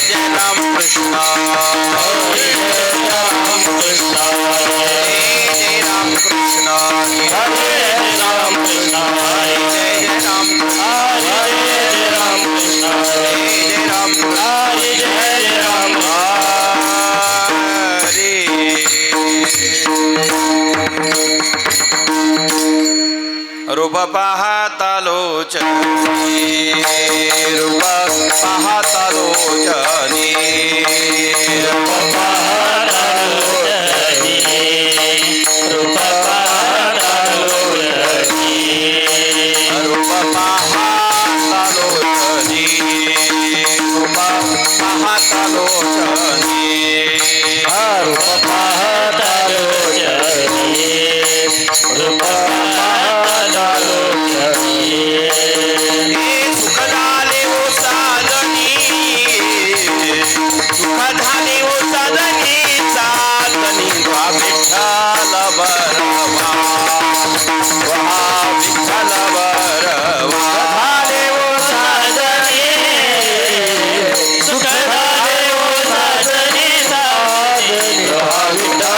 जय राम कृष्ण हरे राम कृष्ण जय राम कृष्ण हरे राम कृष्ण जय राम हरे राम कृष्ण जय राम हरे जय राम हरे रूप पाहता लोचनी रूप पाहता लोचनी रूप पाहता लोचनी रूप पाहता लोचनी रूप पाहता लोचनी रूप पाहता लोचनी रूप पाहता लोचनी रूप सुख झाले ओ साधनी सुख झाले ओ साधनी साधनी वा विठ्ठल बरवा वा विठ्ठल बरवा झाले ओ साधनी सुख झाले ओ साधनी साधनी वा विठ्ठल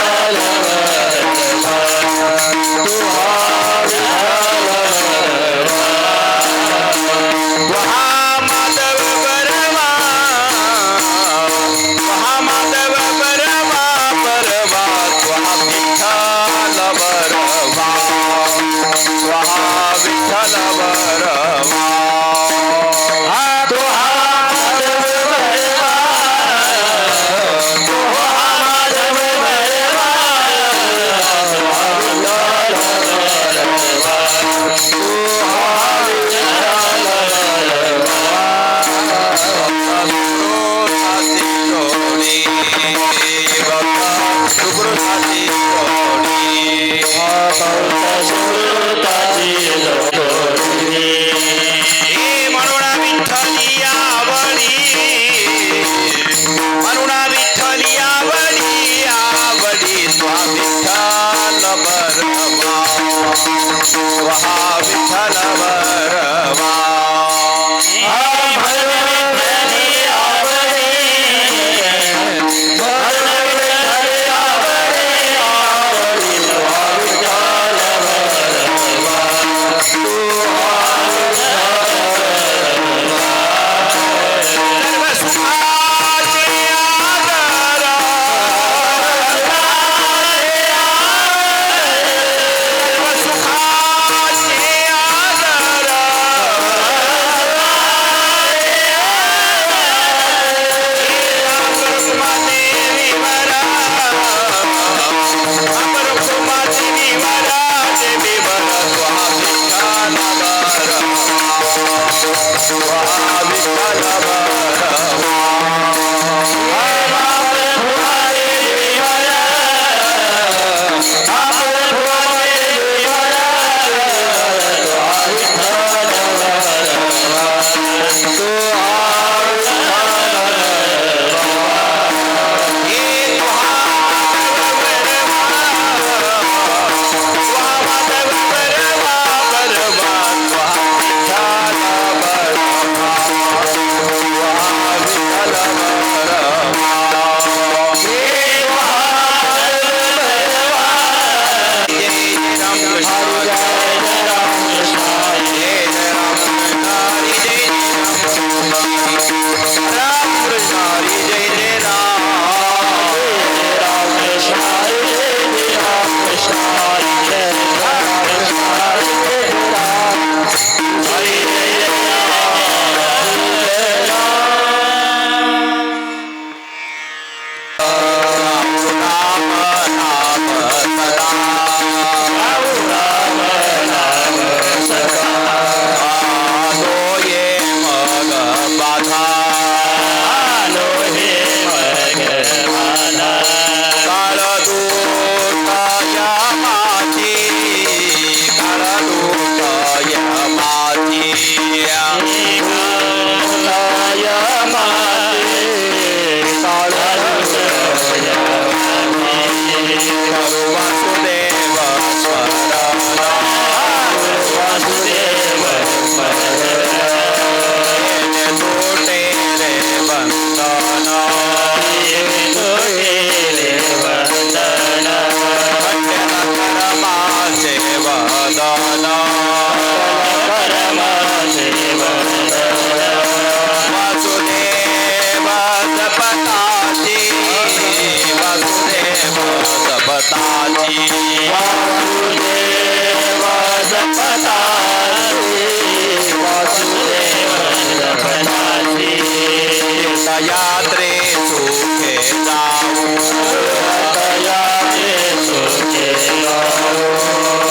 तीर्थयात्रे सुखे जाऊ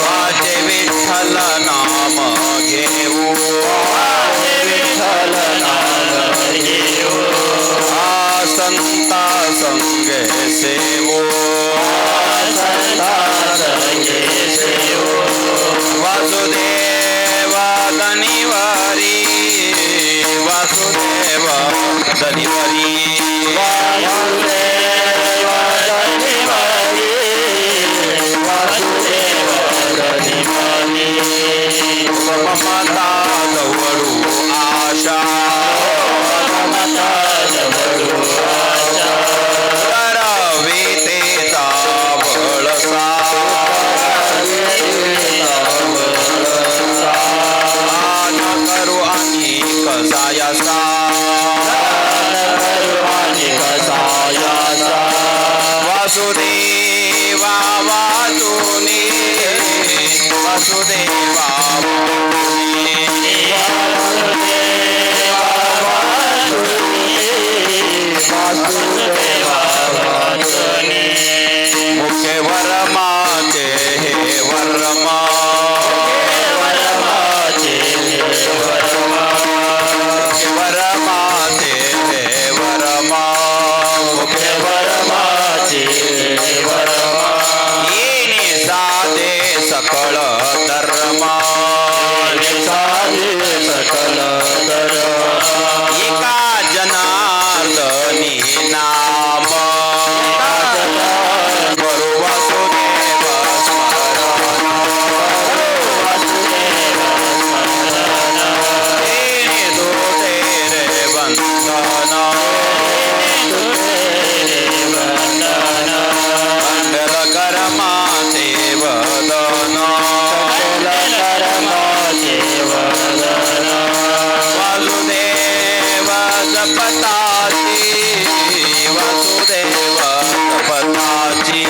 माझे विठ्ठल नाम घेऊ संता संगे सेवो वासुदेव धनिवरी वासुदेव धनिवरी ममता जवळू आशा करवितेचा बळसा दान करू आणि कसायासा वासुदेवा वाचुनी वासुदेवा मुखे वर्माचे हे वर्मा वर्माचे हे वर्मा मुखे येणे साधे सकळ धर्मा एका जनार्दनी नाम करू वासुदेव येणे दोते रे बंधन मंडल कर्माचे वदन वासुदेव जपताची वासुदेव जपताची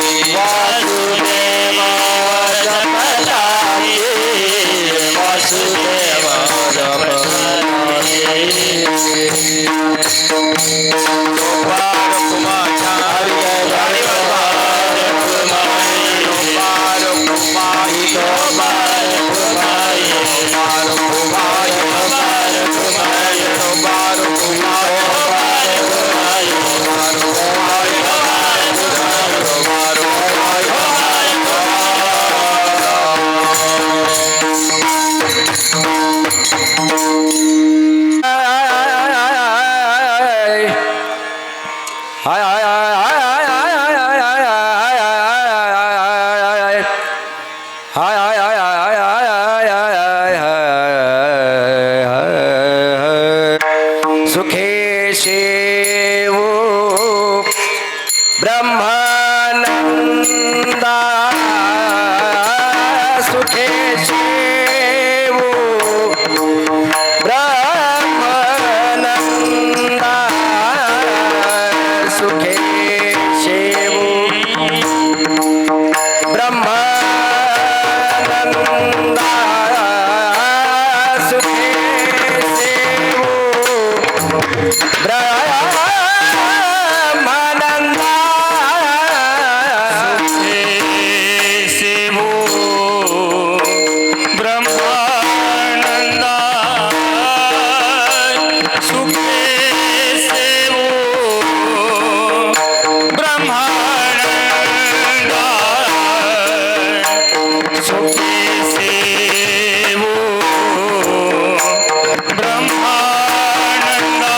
सुखे शेवो ब्रह्मानंदा सुखे शेवो ब्रह्मानंदा सुखे शेवो ब्रह्मानंदा सुखे शेवो ब्रह्मानंदा सेवो ब्रह्मानंदा सुखे सेवो ब्रह्मानंदा सुखे सेवो ब्रह्मानंदा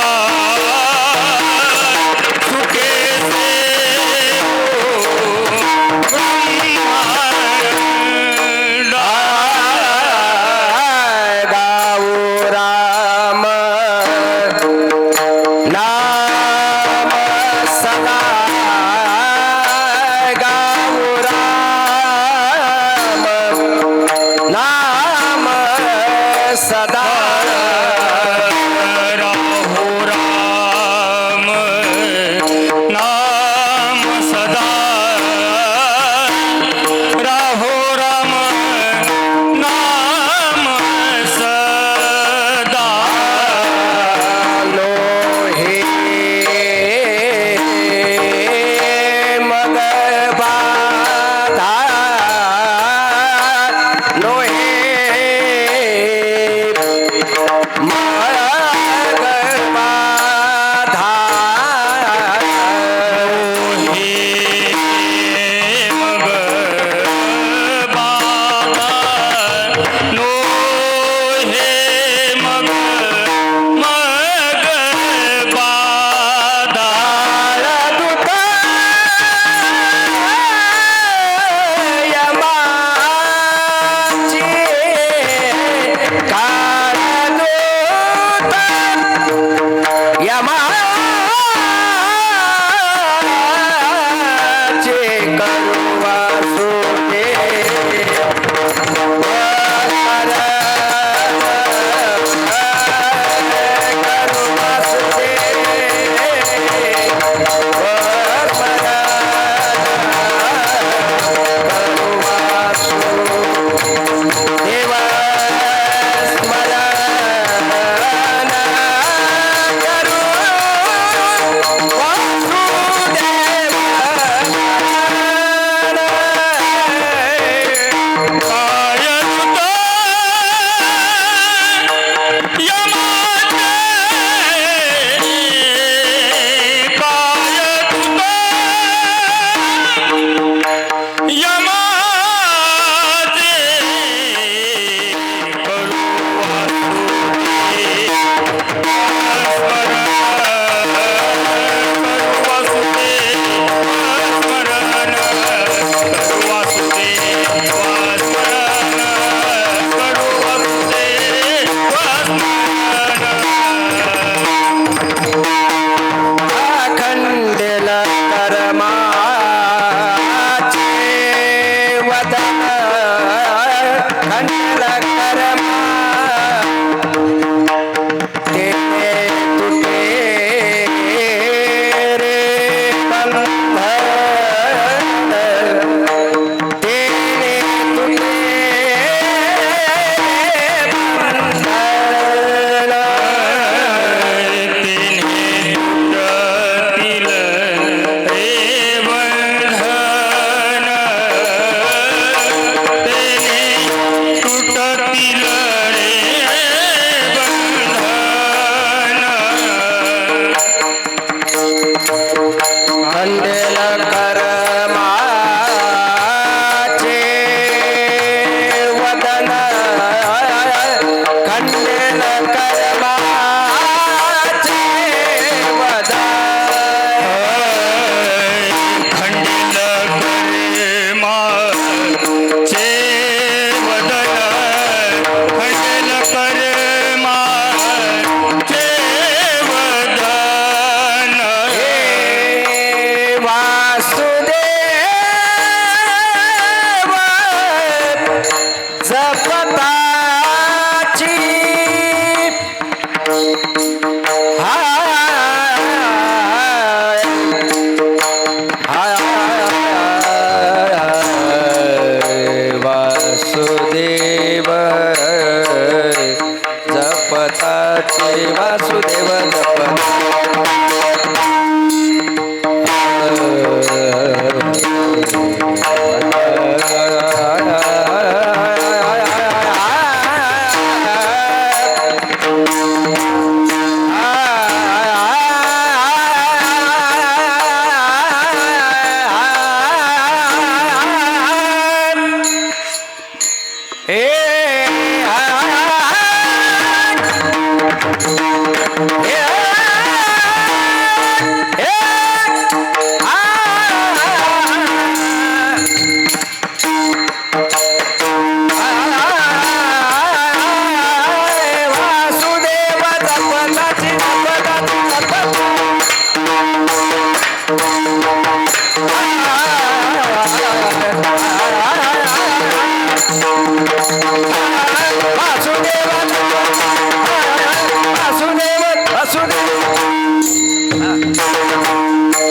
वासुदेव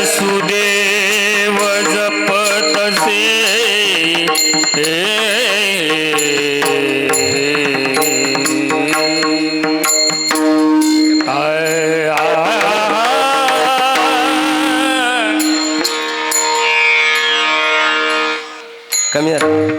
सुदेव जपतसे कमी झालं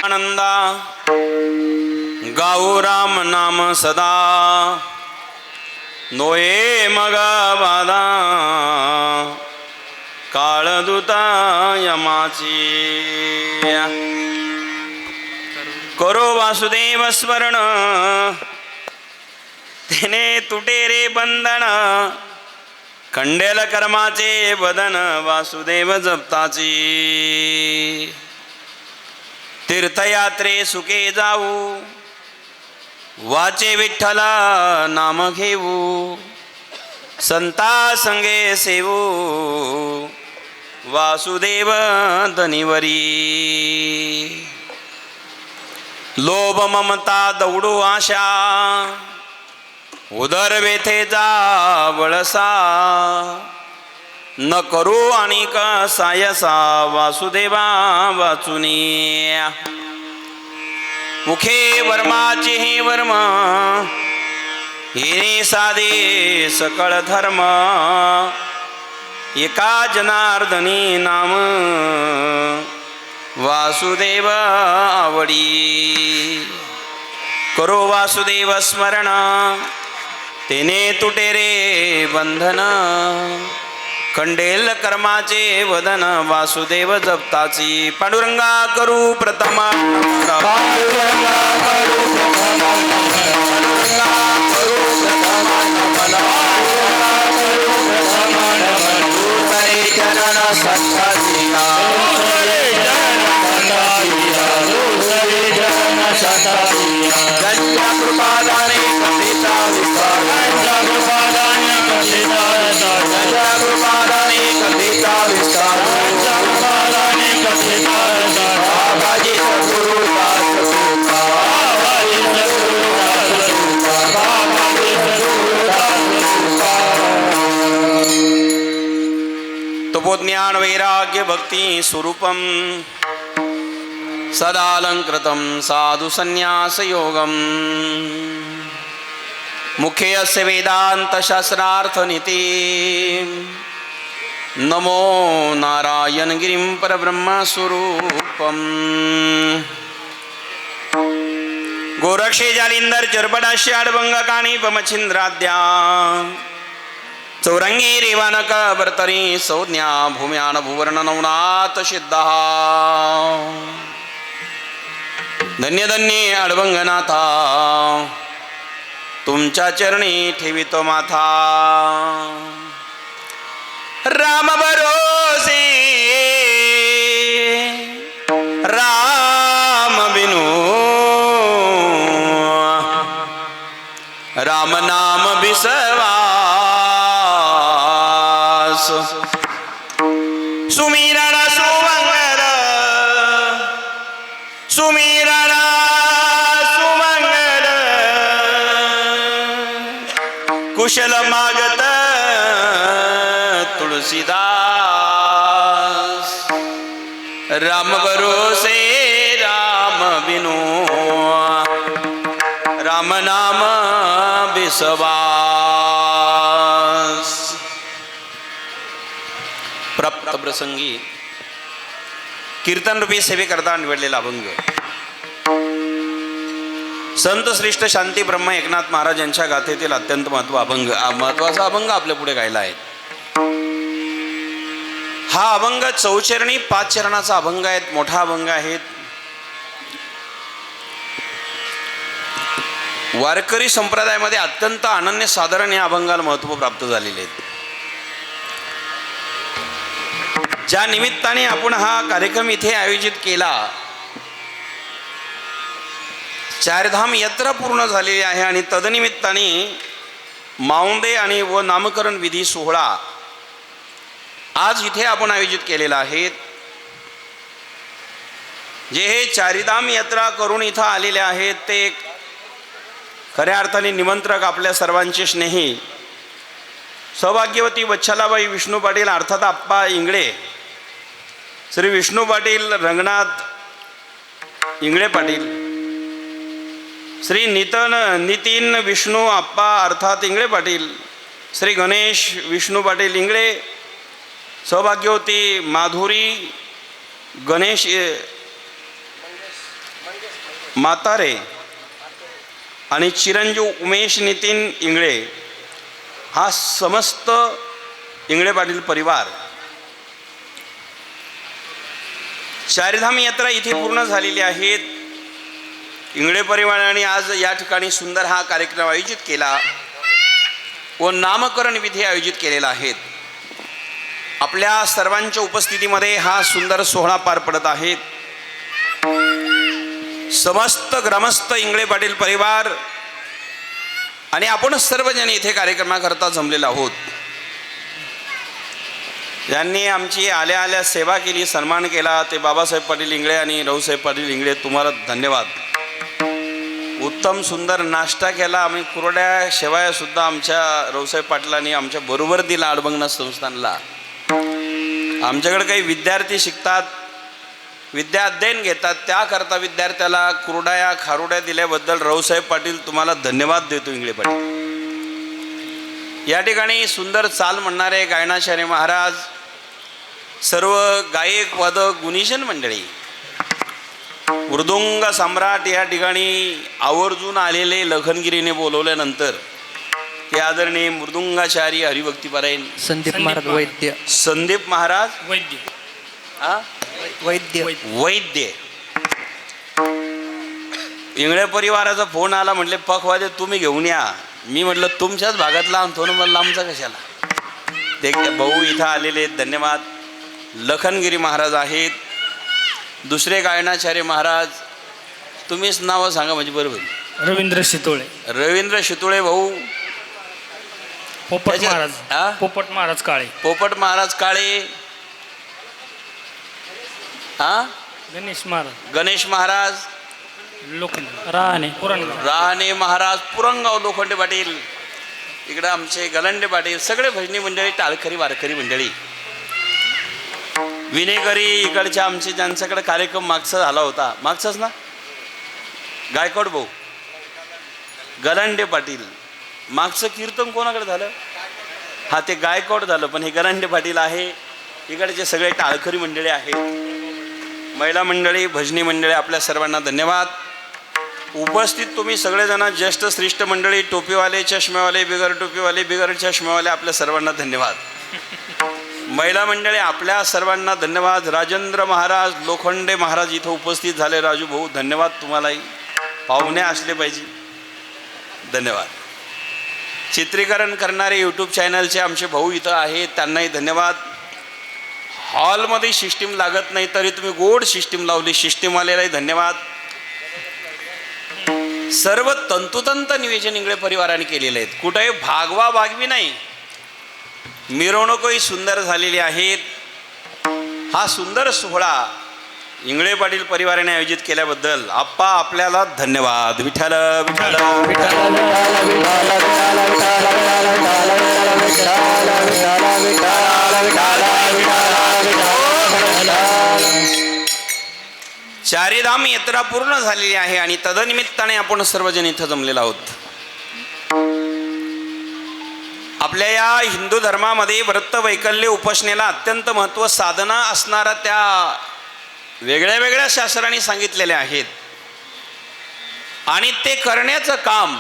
आनंदा गाऊ राम नाम सदा नोये मगा बाधा काळदूता यमाची करो वासुदेव स्मरण तेने तुटे रे बंधन खंडेल कर्माचे बदन वासुदेव जपताची तीर्थयात्रे सुखे जाऊ वाचे विठ्ठला नाम घेऊ संता संगे सेवू वासुदेव धनिवरी लोभ ममता दौडू आशा उदर व्यथेचा वळसा न करू आणि सायसा वासुदेवा वाचुनी मुखे वर्माचे हे वर्म हिने साधे सकळ धर्म एका जनार्दनी नाम वासुदेव आवडी करो वासुदेव स्मरण तेने तुटे रे बंधन खंडेल कर्माचे वदन वासुदेव जपताची पांडुरंगा करू प्रथम ज्ञान वैराग्य भक्ती स्वरूपम सदालंकृतं साधु संन्यास योगम मुखे अस्य वेदांत शास्त्रार्थ नीति नमो नारायण गिरिं परब्रह्म स्वरूपम गोरक्षे जालिंदर चरपडाशी अडभंग काणी पमछिंद्राद्या चौरंगी रेवानक बर्तरी संज्ञा भूम्यान भुवर्ण नवनाथ सिद्धा धन्य धन्य अडभंगनाथा तुमच्या चरणी ठेवितो माथा राम भरोसे राम बिनु राम नाम विश्वास सुमिरण सुमंगल सुमिरण सुमंगल कुशल मागत तुलसीदास राम भरोसे राम बिनु राम नाम विश्वास प्राप्त प्रसंगी कीर्तन रूपी सेवेकरता निवडलेला अभंग संत श्रेष्ठ शांती ब्रह्म एकनाथ महाराज यांच्या गाथेतील अत्यंत महत्वाचा अभंग आपल्या पुढे गायला आहे. हा अभंग चौचरणी 5 चरणाचा अभंग आहे. मोठा अभंग आहे. वारकरी संप्रदायामध्ये अत्यंत अनन्य साधारण या अभंगाला महत्त्व प्राप्त झालेले आहे. ज्या निमित्ताने आपण हा कार्यक्रम इथे आयोजित केला, चारधाम यात्रा पूर्ण झालेली आहे आणि तदनिमित्ताने माऊंदे आणि व नामकरण विधी सोहळा आज इथे आपण आयोजित केलेला आहे. जे हे चारिधाम यात्रा करून इथं आलेले आहेत ते खऱ्या अर्थाने निमंत्रक आपल्या सर्वांचे स्नेही सौभाग्यवती वच्छलाबाई विष्णू पाटील अर्थात आप्पा इंगळे, श्री विष्णू पाटील रंगनाथ इंगळे पाटील, श्री नितीन विष्णू आप्पा अर्थात इंगळे पाटील, श्री गणेश विष्णू पाटील इंगळे, सौभाग्यवती माधुरी गणेश मातारे आणि चिरंजीव उमेश नितीन इंगळे हा समस्त इंगळे पाटील परिवार. चारधाम यात्रा इथे पूर्ण झालेली आहेत. इंगळे परिवाराने आज या ठिकाणी सुंदर हा कार्यक्रम आयोजित केला व नामकरण विधी आयोजित केलेला आहे. आपल्या सर्वांच्या उपस्थितीमध्ये हा सुंदर सोहळा पार पडत आहे. समस्त ग्रामस्थ इंगळे पाटील परिवार आणि आपण सर्वजण इथे कार्यक्रमाकरता जमलेलो आहोत. ज्यांनी आमची आल्या आल्या सेवा केली, सन्मान केला ते बाबासाहेब पाटील इंगळे आणि रावसाहेब पाटील इंगळे, तुम्हाला धन्यवाद. उत्तम सुंदर नाश्ता केला. आम्ही कुरड्या शेवाया सुद्धा आमच्या रावसाहेब पाटलांनी आमच्या बरोबर दिला. अडभंगनाथ संस्थानला आमच्याकडे काही विद्यार्थी शिकतात, विद्या अध्ययन घेतात, त्याकरता विद्यार्थ्याला कुरड्या खारुड्या दिल्याबद्दल रावसाहेब पाटील तुम्हाला धन्यवाद देतो. इंगळे पाटील या ठिकाणी सुंदर चाल म्हणणारे गायनाचार्य महाराज, सर्व गायक वादक गुणीजन मंडळी, मृदुंग सम्राट या ठिकाणी आवर्जून आलेले लखनगिरीने बोलवल्यानंतर ते आदरणीय मृदुंगाचार्य हरिभक्तीपरायण संदीप महाराज वैद्य, संदीप महाराज वैद्य वैद्य वैद्य इंगळे परिवाराचा फोन आला, म्हटले पखवादे तुम्ही घेऊन या. मी म्हटलं तुमच्याच भागातला आणतो ना, मला आमचा कशाला. ते भाऊ इथं आलेले आहेत, धन्यवाद. लखनगिरी महाराज आहेत. दुसरे गायनाचार्य महाराज, तुम्हीच नावं सांगा म्हणजे बरोबर. रवींद्र शितोळे, रवींद्र शितोळे भाऊ, पोपट त्याच्यात- महाराज, हा? पोपट महाराज काळे, पोपट महाराज काळे, हा गणेश महाराज, गणेश महाराज, लोखंड राहणे पुरणगाव, राहणे महाराज, पुरंगाव लोखंडे पाटील, इकडं आमचे गलंडे पाटील, सगळे भजनी मंडळी, टाळकरी वारकरी मंडळी विनेकरी इकडच्या आमचे ज्यांच्याकडे कार्यक्रम मागचा झाला होता, मागचाच ना, गायकवाड भाऊ गलांडे पाटील, मागचं कीर्तन कोणाकडे झालं? हा, ते गायकवाड झालं, पण हे गलांडे पाटील आहे. इकडचे सगळे टाळकरी मंडळी आहेत, महिला मंडळी, भजनी मंडळी, आपल्या सर्वांना धन्यवाद. उपस्थित तुम्ही सगळेजण ज्येष्ठ श्रेष्ठ मंडळी, टोपीवाले, चष्मेवाले, बिगर टोपीवाले, बिगर चष्मेवाले, आपल्या सर्वांना धन्यवाद. महिला मंडळी, आपल्या सर्वांना धन्यवाद. राजेंद्र महाराज, लोखंडे महाराज इथं उपस्थित झाले. राजू भाऊ धन्यवाद तुम्हालाही, पाहुणे असले पाहिजे, धन्यवाद. चित्रीकरण करणारे यूट्यूब चॅनलचे आमचे भाऊ इथं आहेत, त्यांनाही धन्यवाद. हॉलमध्ये सिस्टीम लागत नाही तरी तुम्ही गोड सिस्टीम लावली, सिस्टीमवाल्यालाही धन्यवाद. सर्व तंतोतंत नियोजन इंगळे परिवाराने केलेले आहेत, कुठेही भागवा भागवी नाही. मिरवणूकही सुंदर झालेली आहेत. हा सुंदर सोहळा इंगळे पाटील परिवाराने आयोजित केल्याबद्दल आप्पा आपल्याला धन्यवाद. विठ्ठल विठ्ठल चारीधाम यात्रा पूर्ण झालेली आहे आणि तदनिमित्ताने आपण सर्वजण इथं जमलेलो आहोत. आपल्या या हिंदू धर्मामध्ये व्रत वैकल्य उपासनेला अत्यंत महत्त्व साधना असणारा त्या वेगळ्या वेगळ्या शास्त्रांनी सांगितलेले आहेत आणि ते करण्याचं काम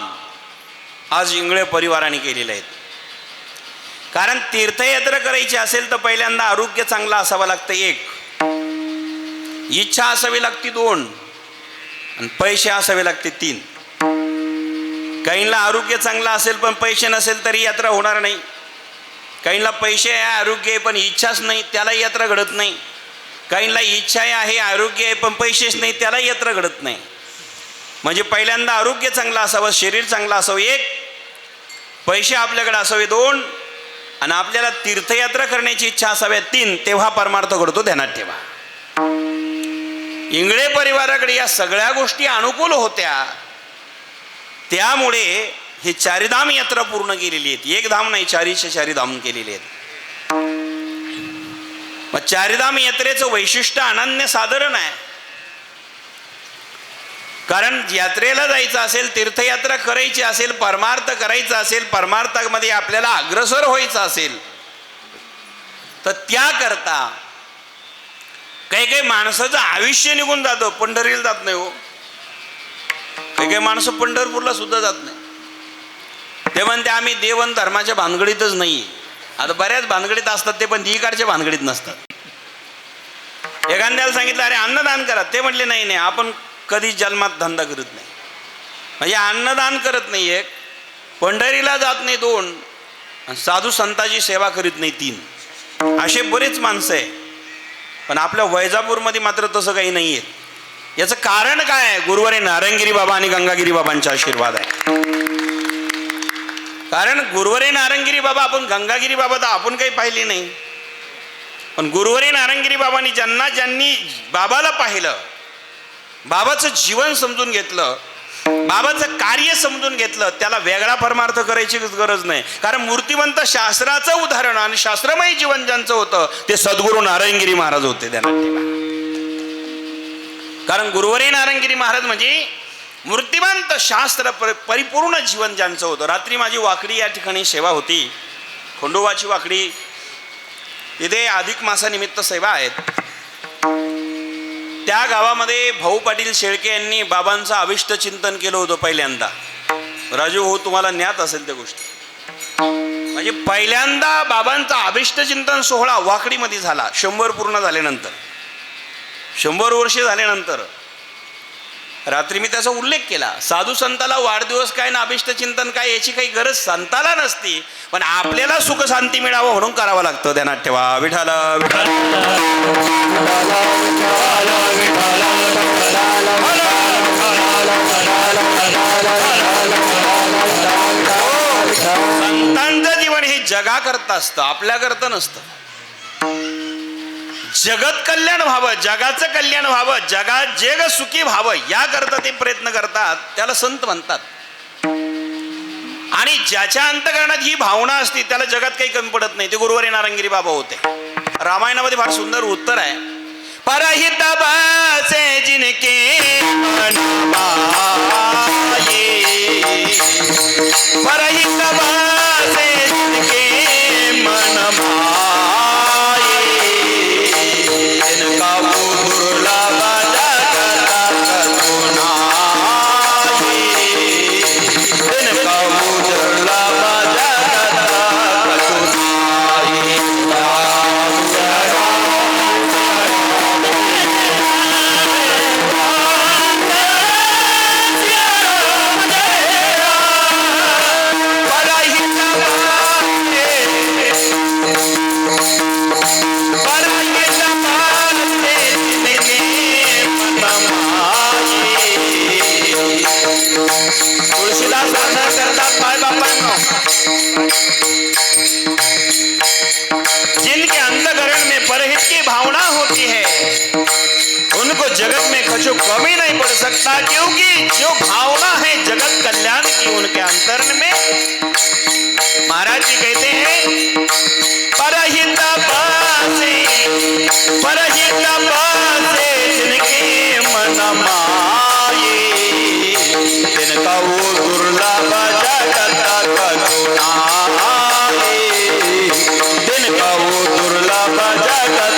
आज इंगळे परिवाराने केलेलं आहे. कारण तीर्थयात्रा करायची असेल तर पहिल्यांदा आरोग्य चांगलं असावं लागतं, एक इच्छा असावी लागते, दोन आणि पैसे असावे लागते, तीन. काहींना आरोग्य चांगलं असेल पण पैसे नसेल तरी यात्रा होणार नाही. काहींना पैसे आहे, आरोग्य आहे, पण इच्छाच नाही, त्यालाही यात्रा घडत नाही. काहींना इच्छा आहे, आरोग्य आहे, पण पैसेच नाही, त्यालाही यात्रा घडत नाही. म्हणजे पहिल्यांदा आरोग्य चांगलं असावं, शरीर चांगलं असावं, एक, पैसे आपल्याकडे असावे, दोन, आणि आपल्याला तीर्थयात्रा करण्याची इच्छा असाव्या, तीन. तेव्हा परमार्थ घडतो, ध्यानात ठेवा. इंगळे परिवाराकडे या सगळ्या गोष्टी अनुकूल होत्या, त्यामुळे हे चारीधाम यात्रा पूर्ण केलेली आहेत. एक धाम नाही, चारीचे चारी धाम केलेले आहेत. मग चारीधाम यात्रेचं वैशिष्ट्य अनन्य साधारण आहे. कारण यात्रेला जायचं असेल, तीर्थयात्रा करायची असेल, परमार्थ करायचा असेल, परमार्थामध्ये आपल्याला अग्रसर व्हायचं असेल तर त्याकरता काही काही माणसाचं आयुष्य निघून जातं, पंढरीला जात नाही. हो, काही काही माणसं पंढरपूरला सुद्धा जात नाही. ते म्हणते आम्ही देवन धर्माच्या भानगडीतच नाही. आता बऱ्याच भानगडीत असतात ते, पण इकडच्या भानगडीत नसतात. एखाद्याला सांगितलं अरे अन्नदान करा, ते म्हटले नाही नाही आपण कधी जन्मात धंदा करत नाही. म्हणजे अन्नदान करत नाही एक, पंढरीला जात नाही दोन, आणि साधू संतांची सेवा करीत नाही तीन. असे बरेच माणसं आहे. पण आपल्या वैजापूरमध्ये मात्र तसं काही नाही आहे. याचं कारण काय आहे? गुरुवारी नारायणगिरी बाबा आणि गंगागिरी बाबांचा आशीर्वाद आहे. कारण गुरुवारी नारायणगिरी बाबा, आपण गंगागिरी बाबा तर आपण काही पाहिली नाही, पण गुरुवारी नारायणगिरी बाबांनी ज्यांनी बाबाला पाहिलं, बाबाचं जीवन समजून घेतलं, बाबाचं कार्य समजून घेतलं, त्याला वेगळा परमार्थ करायची गरज नाही. कारण मूर्तिवंत शास्त्राचं उदाहरण आणि शास्त्रमय जीवन ज्यांचं होतं ते सद्गुरू नारायणगिरी महाराज होते. ध्यानात ठेवा. कारण गुरुवारी नारायणगिरी महाराज म्हणजे मूर्तिवंत शास्त्र परिपूर्ण जीवन ज्यांचं होतं. रात्री माझी वाकडी या ठिकाणी सेवा होती, खंडोबाची वाकडी. तिथे अधिक मासानिमित्त सेवा आहेत. त्या गावामध्ये भाऊ पाटील शेळके यांनी बाबांचं अभिष्ट चिंतन केलं होतं पहिल्यांदा. राजू हो तुम्हाला ज्ञात असेल त्या गोष्टी. म्हणजे पहिल्यांदा बाबांचा अभिष्ट चिंतन सोहळा वाकडीमध्ये झाला 100 पूर्ण झाल्यानंतर, 100 वर्षे झाल्यानंतर. रात्री मी त्याचा उल्लेख केला. साधू संताला वाढदिवस काय ना अभिष्ट चिंतन काय याची काही गरज संताला नसती, पण आपल्याला सुख शांती मिळावं म्हणून करावं लागतं. ध्यानात ठेवा. विठ्ठल विठ्ठल संतांचं जीवन हे जगाकरता असतं, आपल्याकरता नसतं. जगत कल्याण व्हावं, जगाचं कल्याण व्हावं, जगात जग सुखी व्हावं याकरता ते प्रयत्न करतात. त्याला संत म्हणतात. आणि ज्याच्या अंतःकरणात ही भावना असते त्याला जगात काही कमी पडत नाही. ते गुरुवारी नारायणगिरी बाबा होते. रामायणामध्ये फार सुंदर उत्तर आहे. परहित बसे जिनके मन माये, परहित बसे जिनके मन माये, जिनका वो दुर्लभ जगत करुणाये, जिनका वो दुर्लभ जगत करुणाये. तुळशीदास वर्णन करतात मायबापांनो, जिनके अंतःकरण में परहित की भावना होती है उनको जगत में कछु कमी नहीं पड़ सकता, क्योंकि जो भावना है जगत कल्याण की उनके अंतरण में. महाराज जी कहते हैं परहित बसे, परहित बसे जिनके मन माये, जिनका वो दुर्लभ जगत करुणाये, जिनका वो दुर्लभ जगत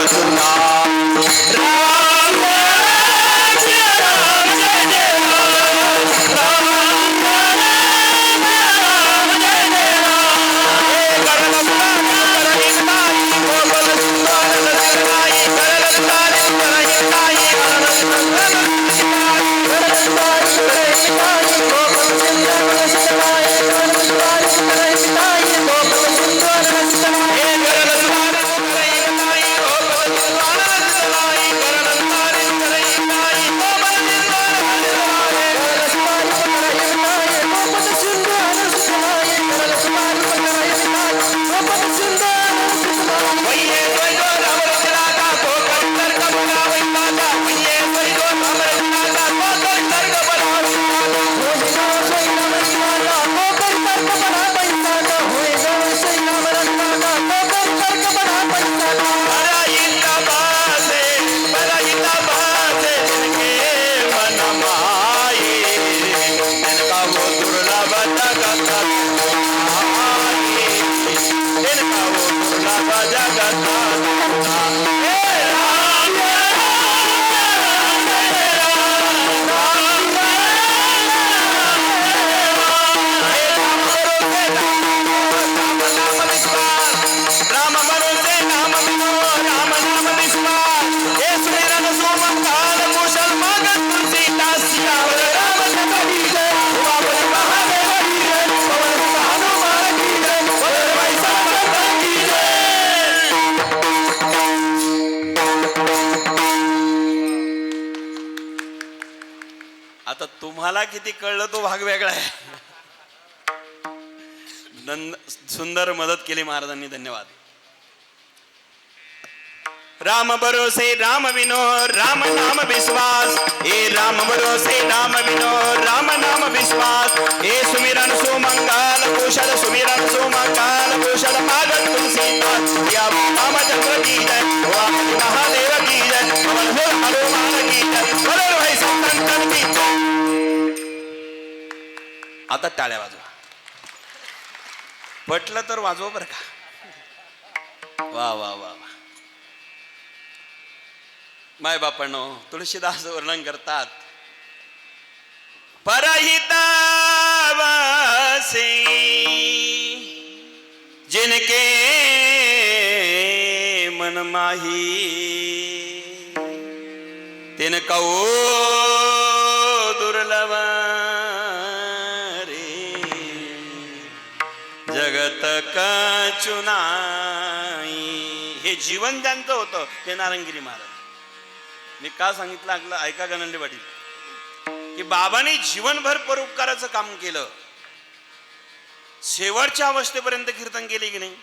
करुणाये. राम जय राम जय जय राम, राम राम जय जय राम. हे गणपती परहिताई गोकुल सुंदर रसिकाई, गणपती परहिताई गणपती सुंदर रसिकाई, गणपती परहिताई गोकुल सुंदर रसिकाई, गणपती परहिताई गोकुल सुंदर रसिकाई, हे गणपती परहिताई गोकुल सुंदर रसिकाई, गणपती परहिताई गोकुल सुंदर वैये वैगो राम रचनाचा गोकुल तर्क बनावैताचा, वैये वैगो राम रचनाचा गोकुल तर्क बनावैताचा, परहित बसे, परहित बसे जिनके मन माये, जिनका वो दुर्लभ जगत करुणाये, जिनका वो दुर्लभ जगत करुणाये. हे राम जय राम जय राम, राम राम भरोसे नाम विनो, राम नाम विश्वास, हे सुमिरन सुमंगल कुशल मगन तुलसीदास, सियावर रामचंद्र की जय, उमापति महादेव की जय, पवन सुत हनुमान की जय, बोलो भाई संत की जय. आता तुम्हाला किती कळलं तो भाग वेगळा आहे. सुंदर मदत केली महाराजांनी, धन्यवाद. राम भरोसे राम विनो, राम नाम विश्वास, हे राम भरोसे राम विनो, राम नाम विश्वास, हे सुमिरन सुमंगल कुशल, सुमिरन सुमंगल कुशल मागन तुलसीदास, या रामचंद्र की जय, उमापति महादेव की जय, पवन सुत हनुमान की जय, बोलो भाई संतन की जय. आता टाळ्या वाजवा, पटलं तर वाजवा बरं का. वा वा वा वा. माय बापांनो, तुळशीदास वर्णन करतात परहित बसे जिनके मन माही, तिनका वो दुर्लभ रे, जगत कचुनाई. हे जीवन ज्यांचं होतं ते नारंगिरी महाराज. मी का सांगितलं ऐकलं ऐका गणंडे पाटील, की बाबांनी जीवनभर परोपकाराचं काम केलं, शेवटच्या अवस्थेपर्यंत कीर्तन केले की नाही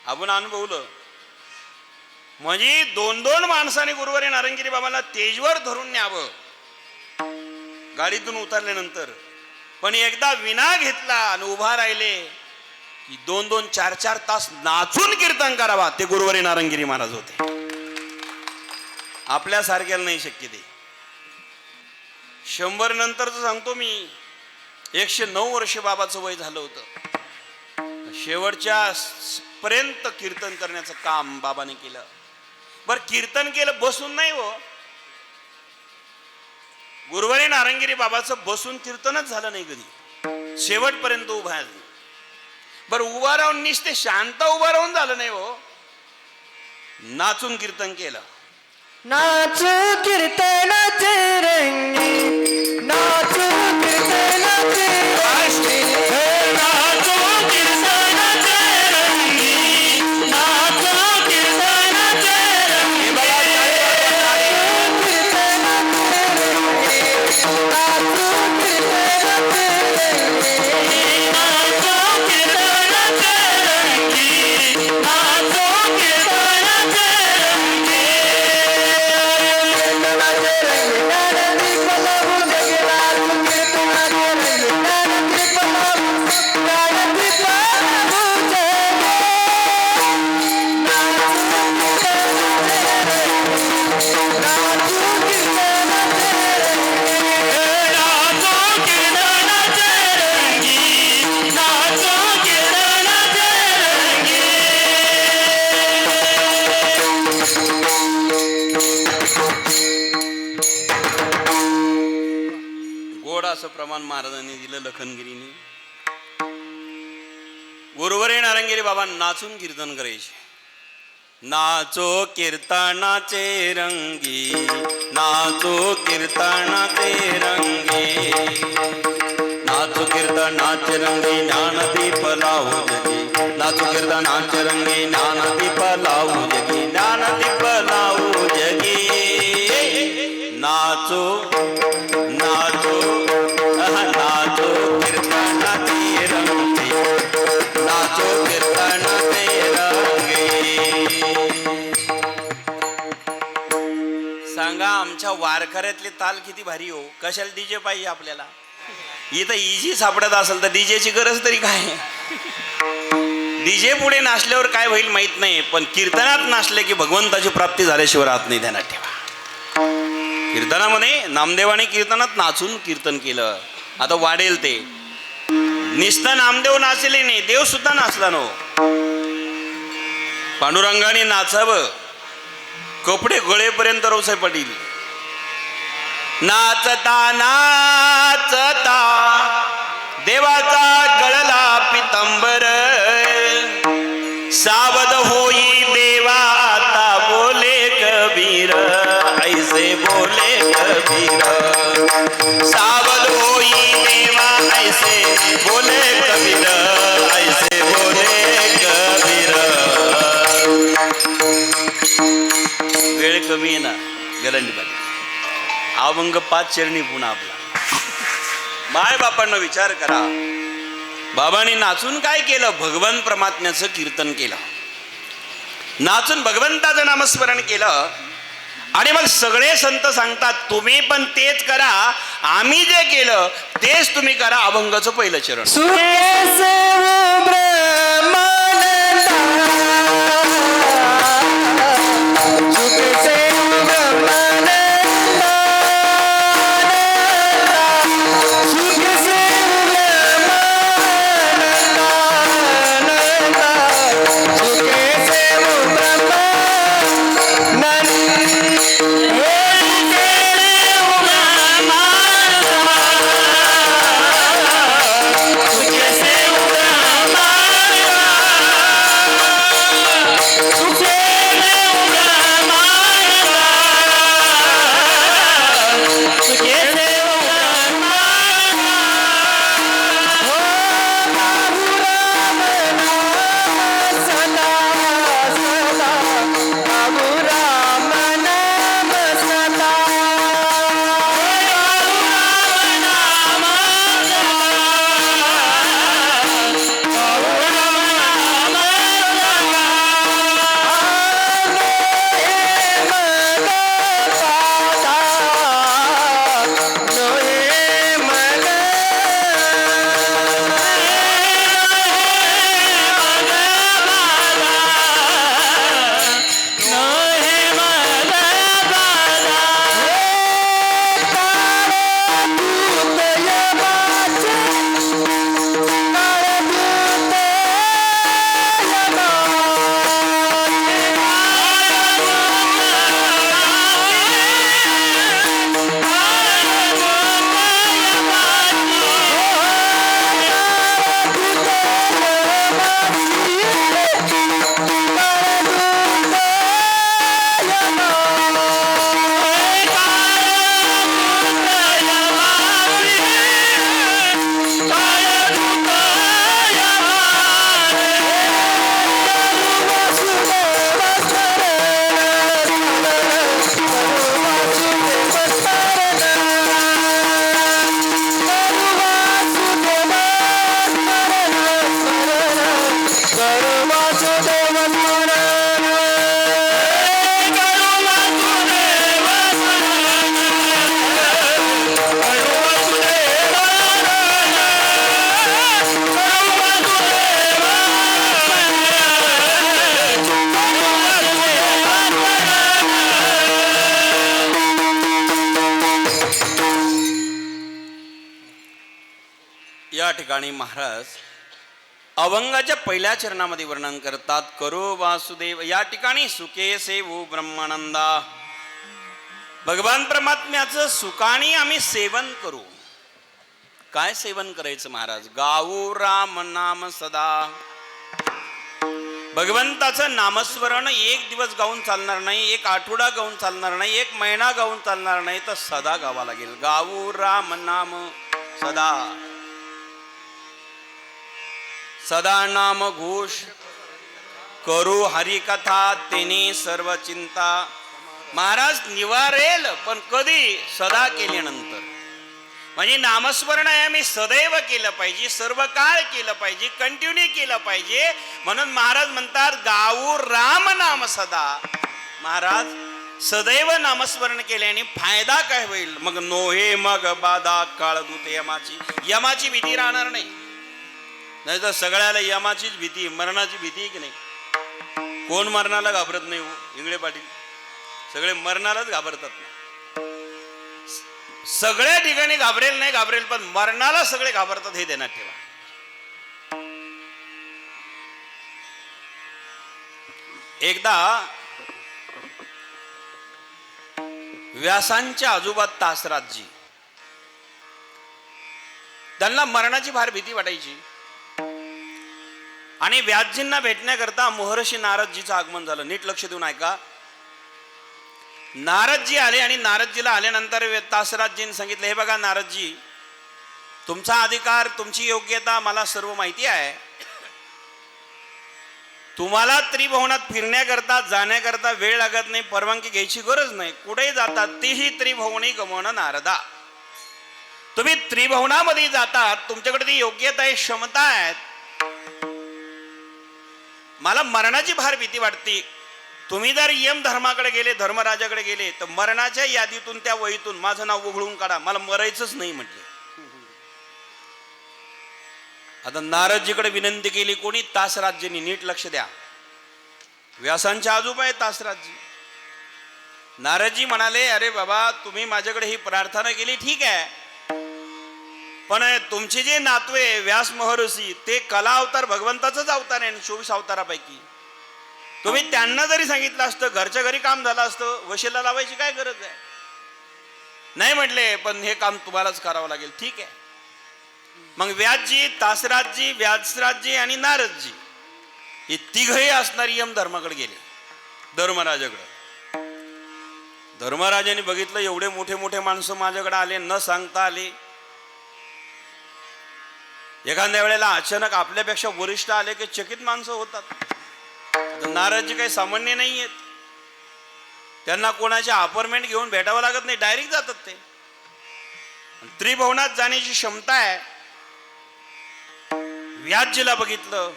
आपण अनुभवलं. म्हणजे 2-2 माणसाने गुरुवारी नारंगिरी बाबाला तेजवर धरून न्यावं गाडीतून उतरल्यानंतर, पण एकदा विना घेतला आणि उभा राहिले की 2-2, 4-4 तास नाचून कीर्तन करावा, ते गुरुवारी नारंगिरी महाराज होते. आपल्यासारख्याला नाही शक्य ते. 100 नंतरच सांगतो मी, 109 वर्ष बाबाचं वय झालं होतं. शेवटच्या पर्यंत कीर्तन करण्याचं काम बाबाने केलं. बर कीर्तन केलं बसून नाही हो. गुरुवारी नारंगिरी बाबाचं बसून कीर्तनच झालं नाही कधी, शेवटपर्यंत उभा आहे. बर उभा राहून निसते शांत उभा राहून झालं नाही हो, नाचून कीर्तन केलं. नाचू कीर्तनाचे रंगी, नाचू कीर्तनाचे रंगी, नाचू कीर्तनाचे रंगी, नाचू कीर्तनाचे रंगी, नाचू कीर्तनाचे रंगी, नाचू कीर्तनाचे रंगी, नाचू कीर्तनाचे रंगी, नाचू कीर्तनाचे रंगी. गोड असं प्रमाण महाराजांनी दिलं लखनगिरीने. गुरुवारी नारंगिरी बाबा नाचून कीर्तन करायचे. नाचो कीर्तनाचे रंगी, नाचो कीर्तनाचे रंगी, नाचो कीर्तनाचे रंगी, ज्ञानदीप लावू जगी, नाचो कीर्तनाचे रंगी, ज्ञानदीप लावू जगी, ज्ञानदीप लावू जगी. नाचो नाचो नाचो कीर्तनाचे रंगी, नाचो कीर्तनाचे रंगी. सांगा आमच्या वारकऱ्यातले ताल किती भारी हो. कशाला डीजे पाहिजे आपल्याला? इथं इजी सापडत असेल तर डीजेची गरज तरी काय? डीजे पुढे नाचल्यावर काय होईल माहित नाही, पण कीर्तनात नाचले की भगवंताची प्राप्ती झाल्याशिवाय राहत नाही, ध्यानात ठेवा. कीर्तनामध्ये नामदेवाने कीर्तनात नाचून कीर्तन केलं. आता वाढेल ते निस्तं नामदेव नाचले नाही, देव सुद्धा नाचला नो. पांडुरंगाने नाचावं, कपडे गळेपर्यंत रावसाहेब पाटील नाचता नाचता देवाचा गळला पितंबर, सावध होई देवा आता बोले कबीर, ऐसे बोले कबीर, सावध होई देवा ऐसे बोले कबीर, ऐसे बोले कबीर. वेळ कमी आहे ना, गरंडी बाई अभंग 5 चरणी पुन्हा आपला. माय बापांना विचार करा, बाबांनी नाचून काय केलं? भगवान परमात्म्याचं कीर्तन केलं, नाचून भगवंताचं नामस्मरण केलं. आणि मग सगळे संत सांगतात तुम्ही पण तेच करा, आम्ही जे केलं तेच तुम्ही करा. अभंगाचं पहिलं चरण. या ठिकाणी महाराज अभंगाच्या पहिल्या चरणामध्ये वर्णन करतात, करो वासुदेव या ठिकाणी सुखे सेवू ब्रह्मानंदा. भगवान परमात्म्याचं सुखाने आम्ही सेवन करू. काय सेवन करायचं महाराज? गाऊ राम नाम सदा. भगवंताचं नामस्मरण एक दिवस गाऊन चालणार नाही, एक आठवडा गाऊन चालणार नाही, एक महिना गाऊन चालणार नाही, तर सदा गावा लागेल. गाऊ राम नाम सदा. सदा नाम घोष करू हरिकथा, तेने सर्व चिंता. महाराज निवारेल, पण कधी? सदा केल्यानंतर. म्हणजे नामस्मरण आहे आम्ही सदैव केलं पाहिजे, सर्व काळ केलं पाहिजे, कंटिन्यू केलं पाहिजे. म्हणून महाराज म्हणतात गाऊ राम नाम सदा. महाराज सदैव नामस्मरण केल्याने फायदा काय होईल? मग नोहे मग बाधा काळदूत यमाची. यमाची भीती राहणार नाही. नाही तर सगळ्याला यमाचीच भीती, मरणाची भीती की नाही? कोण मरणाला घाबरत नाही हो इंगळे पाटील? सगळे मरणालाच घाबरतात ना. सगळ्या ठिकाणी घाबरेल, पण मरणाला सगळे घाबरतात, हे ध्यानात ठेवा. एकदा व्यासांच्या आजोबा तासराजजी, त्यांना मरणाची फार भीती वाटायची. आणि व्यासजींना भेटण्याकरता महर्षी नारदजीचं आगमन झालं. नीट लक्ष देऊन ऐका. नारदजी आले आणि नारदजीला आल्यानंतर तासराजजींनी सांगितलं, हे बघा नारदजी, तुमचा अधिकार, तुमची योग्यता मला सर्व माहिती आहे. तुम्हाला त्रिभुवनात फिरण्याकरता जाण्याकरता वेळ लागत नाही, परवानगी घ्यायची गरज नाही. कुठेही जातात तीही त्रिभुवनी गमवणं नारदा. तुम्ही त्रिभुवनामध्ये जातात, तुमच्याकडे ती योग्यता आहे, क्षमता आहे. मला मरणाची फार भीती वाटते. तुम्ही जर यम धर्माकडे गेले, धर्मराजाकडे गेले, तर मरणाच्या यादीतून, त्या वहीतून माझं नाव उघडून काढा, मला मरायचंच नाही म्हटले. आता नारदजीकडे विनंती केली कोणी? तासराजजींनी. नीट लक्ष द्या. व्यासांच्या आजोबा आहे तासराजजी. नारदजी म्हणाले, अरे बाबा, तुम्ही माझ्याकडे ही प्रार्थना केली, ठीक आहे, पण तुमचे जे नातवे व्यास महर्षी, ते कला अवतार भगवंताचाच अवतार आहे 24 अवतारापैकी. तुम्ही त्यांना जरी सांगितलं असतं, घरच्या घरी काम झालं असतं, वशीला लावायची काय गरज आहे? नाही म्हटले, पण हे काम तुम्हालाच करावं लागेल. ठीक आहे. मग व्यासजी, तासराजजी, व्यासराजजी आणि नारदजी हे तिघही असणारी यम धर्माकडे गेले, धर्मराजाकडे. धर्मराजाने बघितलं, एवढे मोठे मोठे माणसं माझ्याकडे आले, न सांगता आले. एखाद्या वेळेला अचानक आपल्यापेक्षा वरिष्ठ आले की चकित माणसं होतात. नारदजी काही सामान्य नाही आहेत. त्यांना कोणाच्या अपॉइंटमेंट घेऊन भेटावं लागत नाही, डायरेक्ट जातात ते. त्रिभुवनात जाण्याची क्षमता आहे. व्यासजीला बघितलं,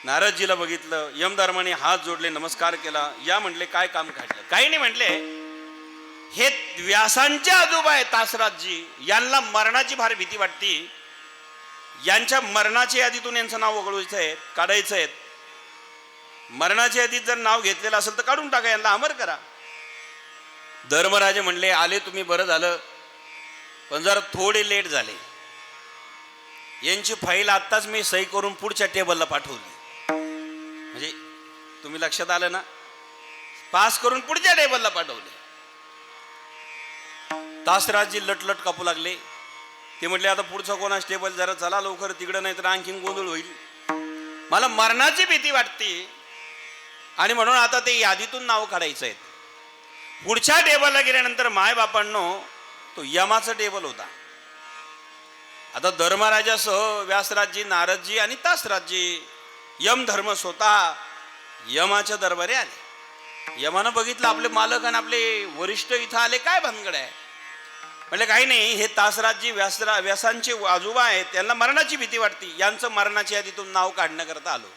नारदजीला बघितलं, यमधर्माने हात जोडले, नमस्कार केला. या म्हटले, काय काम काढलं? काही नाही म्हटले, हे व्यासांचे आजोबा आहे तासराजजी, यांना मरणाची फार भीती वाटते. यांच्या मरणाच्या यादीतून यांचं नाव वगळायचं आहे, काढायचं आहे. मरणाच्या यादीत जर नाव घेतलेलं असेल तर काढून टाका, यांना अमर करा. धर्मराजे म्हणले, आले तुम्ही, बरं झालं, पण जरा थोडे लेट झाले. यांची फाईल आत्ताच मी सही करून पुढच्या टेबलला पाठवली. म्हणजे तुम्ही लक्षात आलं ना, पास करून पुढच्या टेबलला पाठवले. तासराजजी लटलट कापू लागले. ते म्हटले, आता पुढचा कोणाच टेबल, जरा चला लवकर तिकडं, नाही तर आणखीन गोंधळ होईल. मला मरणाची भीती वाटते आणि म्हणून आता ते यादीतून नाव काढायचं आहे. पुढच्या टेबलला गेल्यानंतर मायबापांनो, तो यमाचा टेबल होता. आता धर्मराजासह व्यासराजजी, नारदजी आणि तासराजजी, यम धर्म स्वतः यमाच्या दरबारी आले. यमानं बघितलं, आपले मालक आणि आपले वरिष्ठ इथं आले, काय भानगड आहे? म्हणजे काही नाही, हे तासराजजी व्यासांचे आजोबा आहेत, त्यांना मरणाची भीती वाटते, यांचं मरणाच्या यादीतून नाव काढण्याकरता आलो.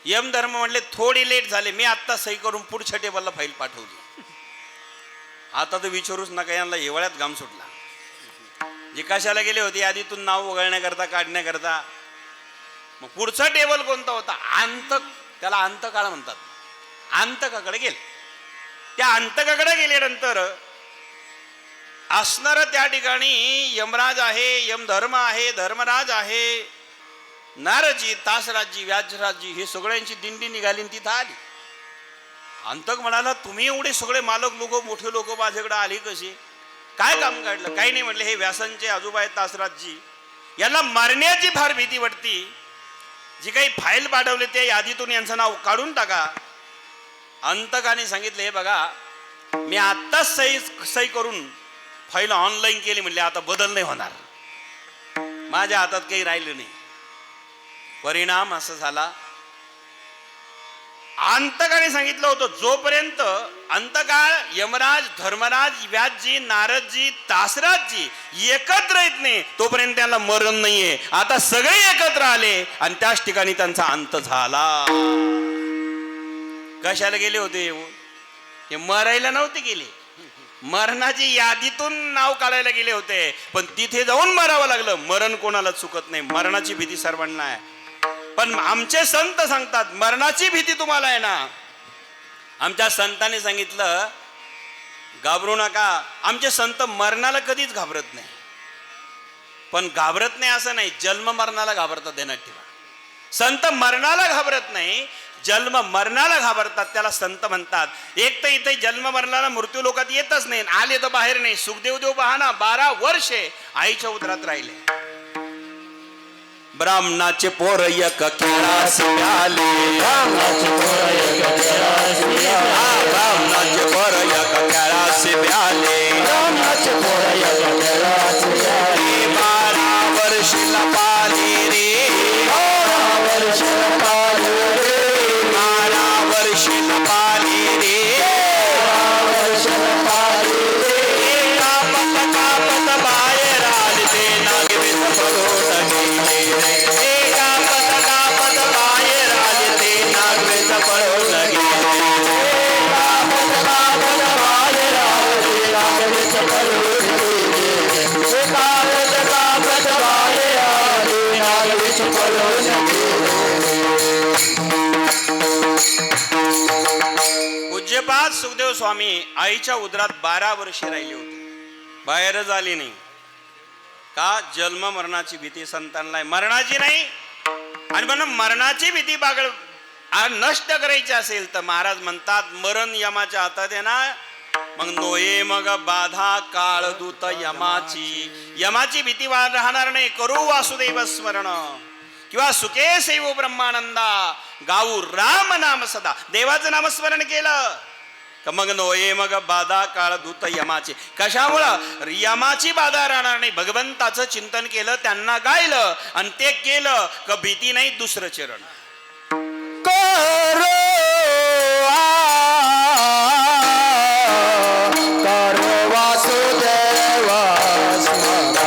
यम धर्म म्हणले, थोडी लेट झाले, मी आत्ता सही करून पुढच्या टेबलला फाईल पाठवली. आता तर विचारूच नका, यांना हिवाळ्यात घाम सुटला. जे कशाला गेले होते यादीतून नाव वगळण्याकरता, काढण्याकरता. मग पुढचा टेबल कोणता होता? अंतक, त्याला अंतकाळ म्हणतात. अंतकाकडे गेले. त्या अंतकाकडे गेल्यानंतर असणार त्या ठिकाणी यमराज आहे, यमधर्म आहे, धर्मराज आहे, नारदजी, तासराजजी, व्यासराजजी, हे सगळ्यांची दिंडी निघाली आणि तिथं आली. अंतक म्हणाला, तुम्ही एवढे सगळे मालक लोक, मोठे लोक माझ्याकडे आले कसे, काय काम काढलं? काही नाही म्हटले, हे व्यासांचे आजोबा आहेत तासराजजी, यांना मारण्याची फार भीती वाटती. जी काही फाईल पाठवले ते यादीतून यांचं नाव काढून टाका. अंतकाने सांगितले, हे बघा, मी आत्ताच सही करून फाईल ऑनलाईन केली, म्हणले आता बदल नाही होणार, माझ्या हातात काही राहिलं नाही. परिणाम असा झाला, अंतकाने सांगितलं होतं, जोपर्यंत अंतकाळ यमराज, धर्मराज, व्यासजी, नारदजी, तासराजजी एकत्र येत नाही तोपर्यंत त्याला मरण नाहीये. आता सगळे एकत्र आले आणि त्याच ठिकाणी त्यांचा अंत झाला. कशाला गेले होते? हे मरायला नव्हते गेले, मरणाची यादीतून नाव काढायला गेले होते, पण तिथे जाऊन मरावं लागलं. मरण कोणाला चुकत नाही, मरणाची भीती सर्वांना आहे. पण आमचे संत सांगतात, मरणाची भीती तुम्हाला आहे ना. आमच्या संतांनी सांगितलं, घाबरू नका. आमचे संत मरणाला कधीच घाबरत नाही, पण घाबरत नाही असं नाही, जन्म मरणाला घाबरतात. ध्यानात ठेवा, संत मरणाला घाबरत नाही, जन्म मरणाला घाबरतात. त्याला संत म्हणतात. एक तर इथे जन्म मरणाला मृत्यू लोकात येतच नाही, आले तर बाहेर नाही. सुखदेव देव पहा ना, 12 वर्षे आईच्या उदरात राहिले. ब्राह्मणाचे पोर एक केळास प्याले, ब्राह्मणाचे पोर एक केळास प्याले, 12 वर्षीला पाले रे, 12 वर्षीला पाले रे, कापत बाहेर आले ते नागवेच पडून गेले, कापत बाहेर आले ते नागवेच पडून गेले, कापत बाहेर आले ते नागवेच पडून गेले, कापत बाहेर आले नागवेच पडून गेले. पूज्यपाद सुखदेव स्वामी आईच्या उदरात 12 वर्षे राहिले होते, बाहेरच आली नाही. का? जन्म मरणाची भीती संतांना आहे, मरणाची नाही. आणि म्हणून मरणाची भीती नष्ट करायची असेल तर महाराज म्हणतात, मरण यमाच्या हातात आहे ना. मग नोये मग बाधा काळ दूत यमाची, यमाची भीती राहणार नाही. करू वासुदेव स्मरण किंवा सुखे सैव ब्रह्मानंदा, गाऊ राम नाम सदा. देवाचं नामस्मरण केलं का मग नोये मग बाधा काळ दूत यमाची. कशामुळं? यमाची बाधा राहणार नाही. भगवंताचं चिंतन केलं, त्यांना गायलं आणि ते केलं का भीती नाही. दुसरं चरण करो वासुदेव स्मरण.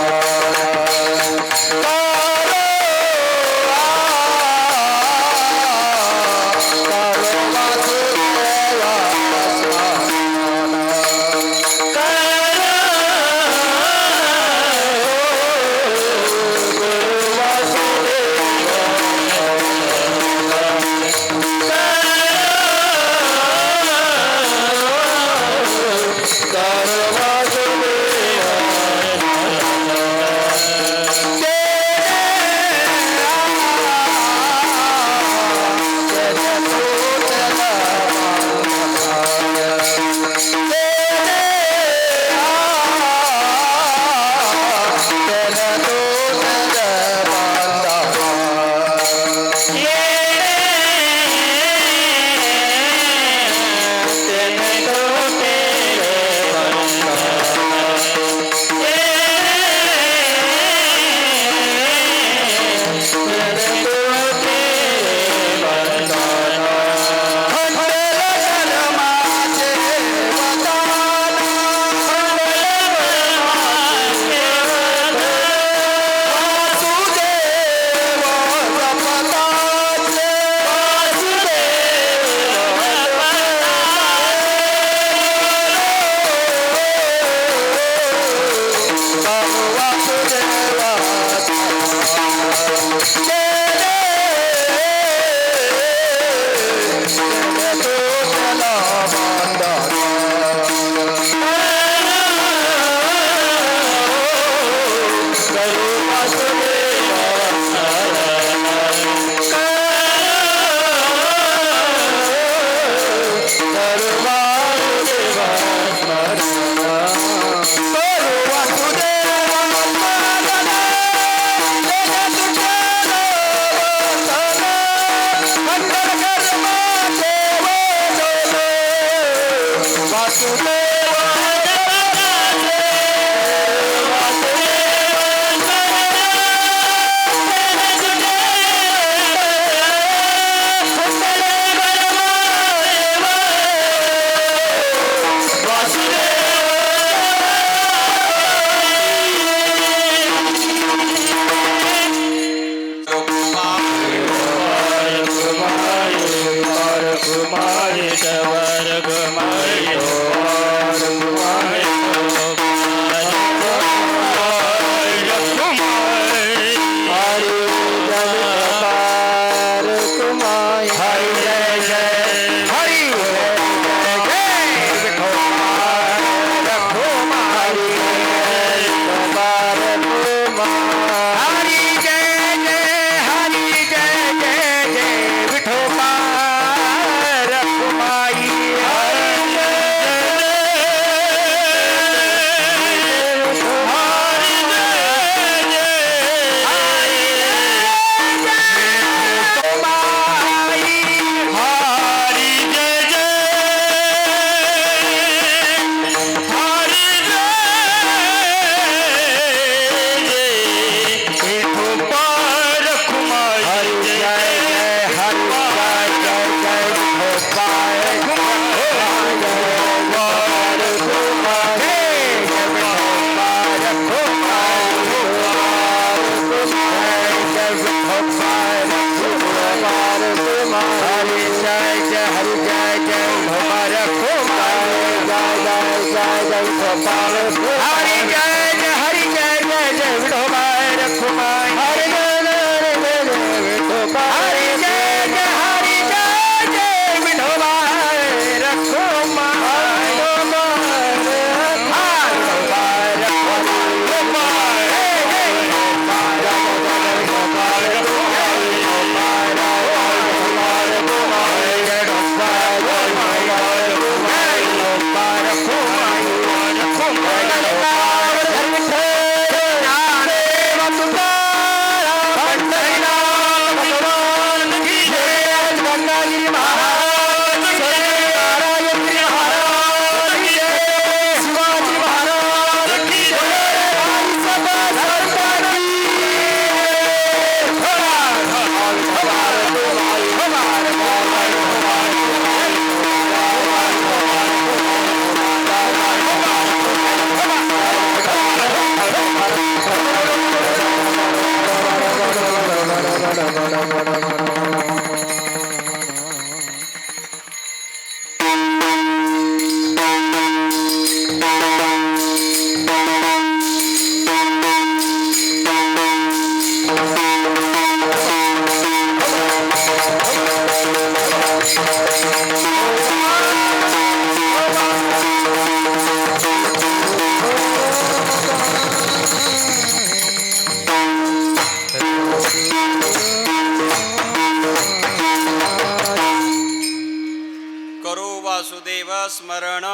स्मरण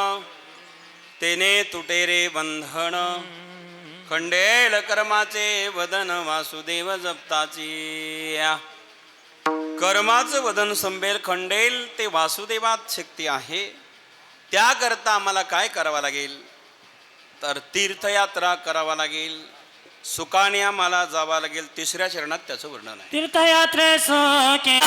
तेने तुटे रे बंधन खंडेल कर्माचे वदन वासुदेव जपताची कर्माचं वदन संबेल खंडेल ते वासुदेवात शक्ती आहे. त्याकरता आम्हाला काय करावं लागेल तर तीर्थयात्रा करावा लागेल. सुखाने आम्हाला जावं लागेल. तिसऱ्या चरणात त्याचं वर्णन आहे. तीर्थयात्रे सुखे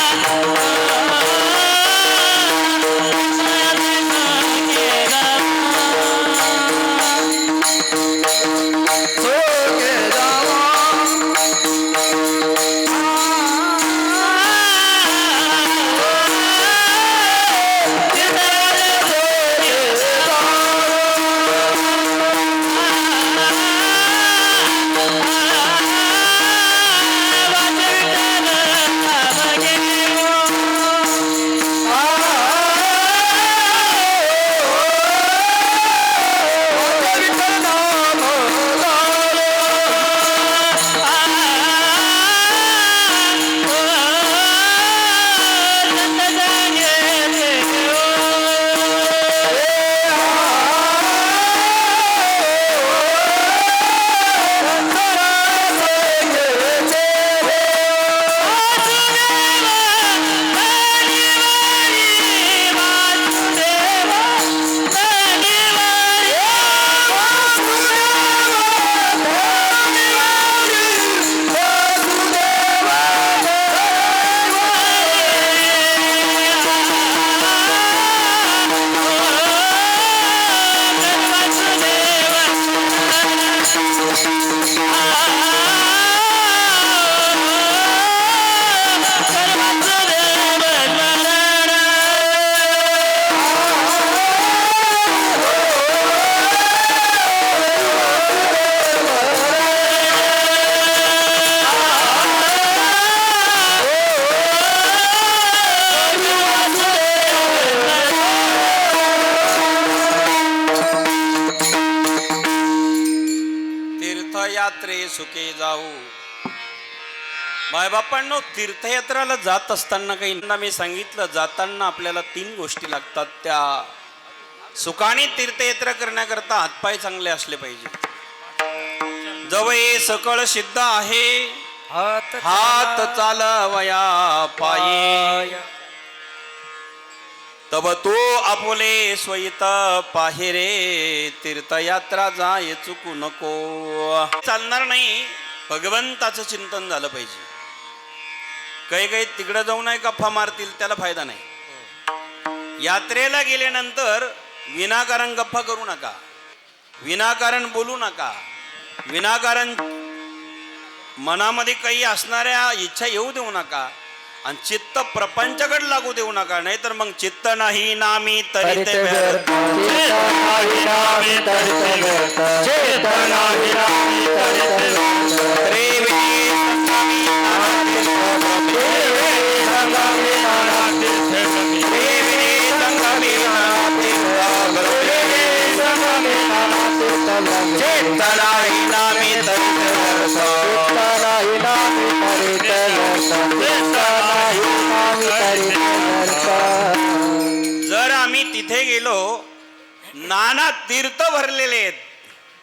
सुखे जाऊ. मायबापांनो, तीर्थयात्राला जात असताना काही मी सांगितलं, जाताना आपल्याला 3 गोष्टी लागतात. त्या सुखाने तीर्थयात्रा करण्याकरता हातपाय चांगले असले पाहिजे. जवळ सकळ सिद्ध आहे हात चालवया पायी, तब तो आपुले स्वयत पाहिरे, तीर्थयात्रा जाय चुकू नको. चालणार नाही, भगवंताचं चिंतन झालं पाहिजे. काही काही तिकडं जाऊ नये गप्पा मारतील, त्याला फायदा नाही. यात्रेला गेल्यानंतर विनाकारण गप्पा करू नका, विनाकारण बोलू नका, विनाकारण मनामध्ये काही असणाऱ्या इच्छा येऊ देऊ नका, आणि चित्त प्रपंचाकडे लागू देऊ नका. नाहीतर मग चित्त नाही नामी तरी ते व्यर्थ. जर आम्ही तिथे गेलो, नाना तीर्थ भरलेले आहेत,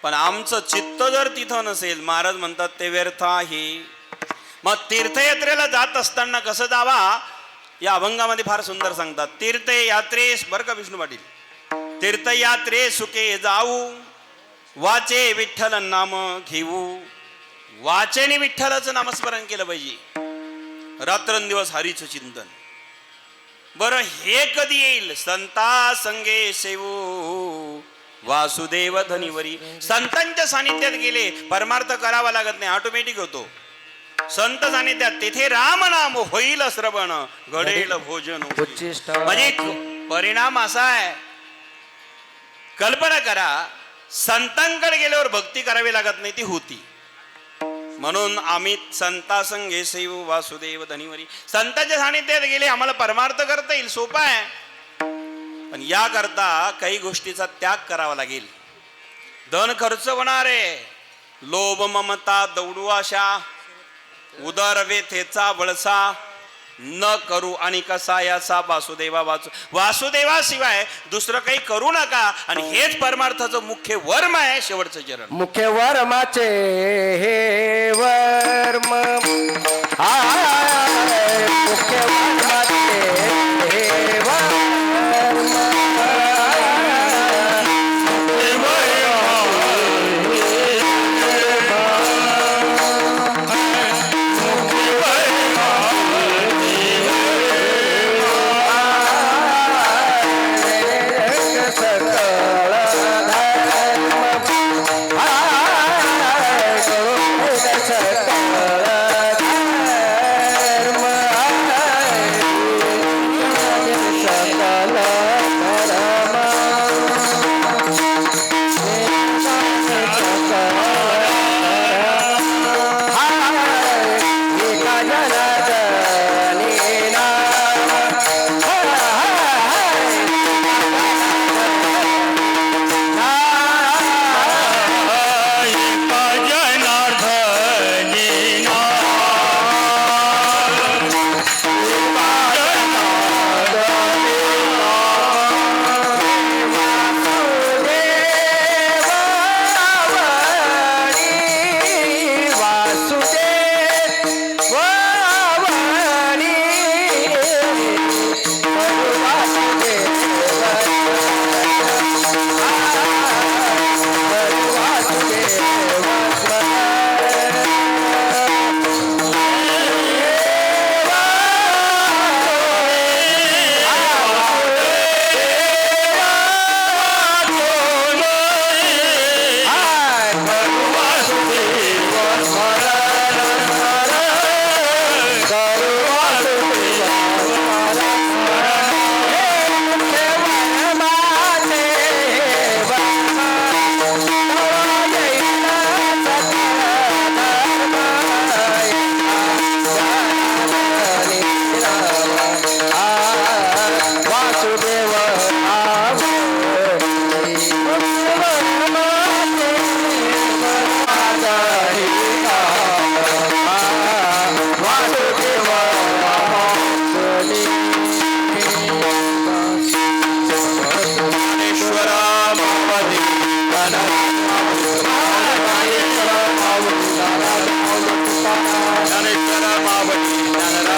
पण आमचं चित्त जर तिथं नसेल, महाराज म्हणतात ते व्यर्थ आहे. मग तीर्थयात्रेला जात असताना कसं जावा, या अभंगामध्ये फार सुंदर सांगतात. तीर्थयात्रेस, बरं का विष्णू पाटील, तीर्थयात्रे सुखे जाऊ, वाचे विठ्ठल नाम घेऊ. वाचेने विठ्ठलाचं नामस्मरण केलं पाहिजे, रात्रंदिवस हरीचं चिंतन. बरं, हे कधी येईल? संता संगे सेवू वासुदेव धनिवरी. संतांच्या सानिध्यात गेले, परमार्थ करावा लागत नाही, ऑटोमॅटिक होतो. संत सानिध्यात तिथे राम नाम होईल श्रवण, घडेल भोजन. म्हणजे परिणाम असा आहे, कल्पना करा, संतांकडे गेल्यावर भक्ती करावी लागत नाही, ती होती. म्हणून आम्ही संता संगे सेवू वासुदेव धनिवरी. संतांच्या सानिध्यात गेले, आम्हाला परमार्थ करता येईल, सोपा आहे. पण याकरता काही गोष्टीचा त्याग करावा लागेल. धन खर्च होणार आहे, लोभ ममता दौडू आशा, उदर व्यथेचा वळसा न करू आणि कसा याचा वासुदेवा वाचू. वासुदेवाशिवाय दुसरं काही करू नका. आणि हेच परमार्थाचं मुख्य वर्म आहे. शेवटचं चरण, मुख्य वर्माचे हे वर्म, मुख्य वर्माचे हे वर्म.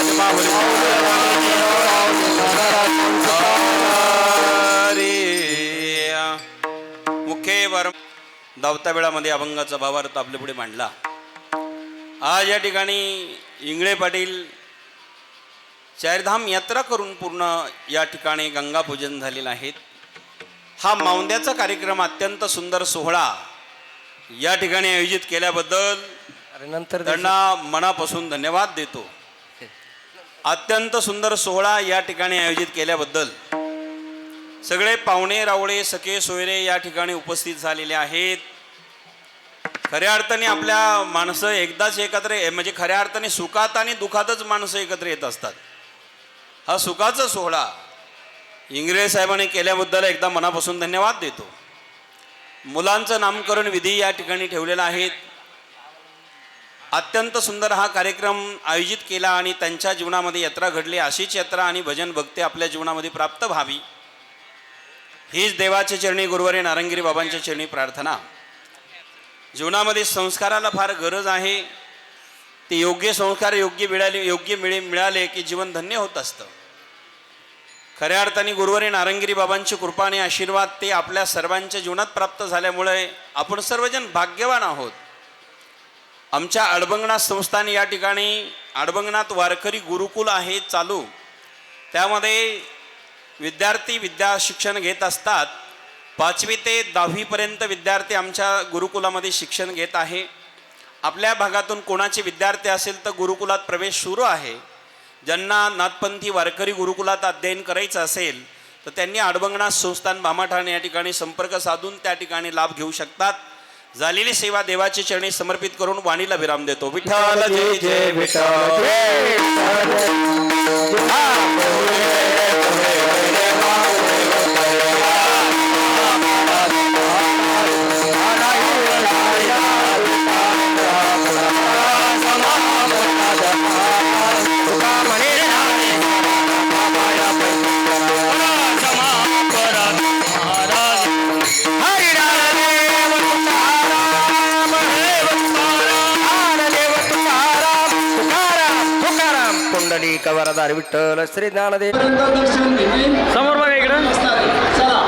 राज माऊली मुख्य वर धावता वेळामध्ये अभंगाचा भावार्थ आपल्या पुढे मांडला. आज या ठिकाणी इंगळे पाटील चारधाम यात्रा करून पूर्ण या ठिकाणी गंगापूजन झालेलं आहे. हा मावंद्याचा कार्यक्रम अत्यंत सुंदर सोहळा या ठिकाणी आयोजित केल्याबद्दल अरे नंतर त्यांना मनापासून धन्यवाद देतो. अत्यंत सुंदर सोहळा या ठिकाणी आयोजित केल्याबद्दल सगळे पाहुणे रावळे सखे सोयरे या ठिकाणी उपस्थित झालेले आहेत. खऱ्या अर्थाने आपल्या माणसं एकदाच एकत्र म्हणजे खऱ्या अर्थाने सुखात आणि दुखातच माणसं एकत्र येत असतात. हा सुखाचा सोहळा इंगळे साहेबांनी केल्याबद्दल एकदा मनापासून धन्यवाद देतो. मुलांचं नामकरण विधी या ठिकाणी ठेवलेला आहे. अत्यंत सुंदर हा कार्यक्रम आयोजित केला आणि त्यांच्या जीवनामध्ये यात्रा घडली. अशीच यात्रा आणि भजन भक्ती आपल्या जीवनामध्ये प्राप्त व्हावी हीच देवाच्या चरणी गुरुवारी नारंगिरी बाबांच्या चरणी प्रार्थना. जीवनामध्ये संस्काराला फार गरज आहे. ते योग्य संस्कार मिळाले की जीवन धन्य होत असतं. खऱ्या अर्थाने गुरुवारी नारंगिरी बाबांची कृपा आणि आशीर्वाद ते आपल्या सर्वांच्या जीवनात प्राप्त झाल्यामुळे आपण सर्वजण भाग्यवान आहोत. आमच्या अडबंगनाथ संस्थान या ठिकाणी अडबंगनाथ वारकरी गुरुकुल आहे चालू. त्यामध्ये विद्यार्थी विद्या शिक्षण घेत असतात. 5वी ते 10वीपर्यंत विद्यार्थी आमच्या गुरुकुलामध्ये शिक्षण घेत आहे. आपल्या भागातून कोणाचे विद्यार्थी असेल तर गुरुकुलात प्रवेश सुरू आहे. ज्यांना नाथपंथी वारकरी गुरुकुलात अध्ययन करायचं असेल तर त्यांनी अडबंगनाथ संस्थान भामाठाण या ठिकाणी संपर्क साधून त्या ठिकाणी लाभ घेऊ शकतात. झालेली सेवा देवाची चरणी समर्पित करून वाणीला विराम देतो. विठ्ठल जय जय विठ्ठल पुंडलिक वरदार विठ्ठल श्री ज्ञानदेव समोर बघा इकडं.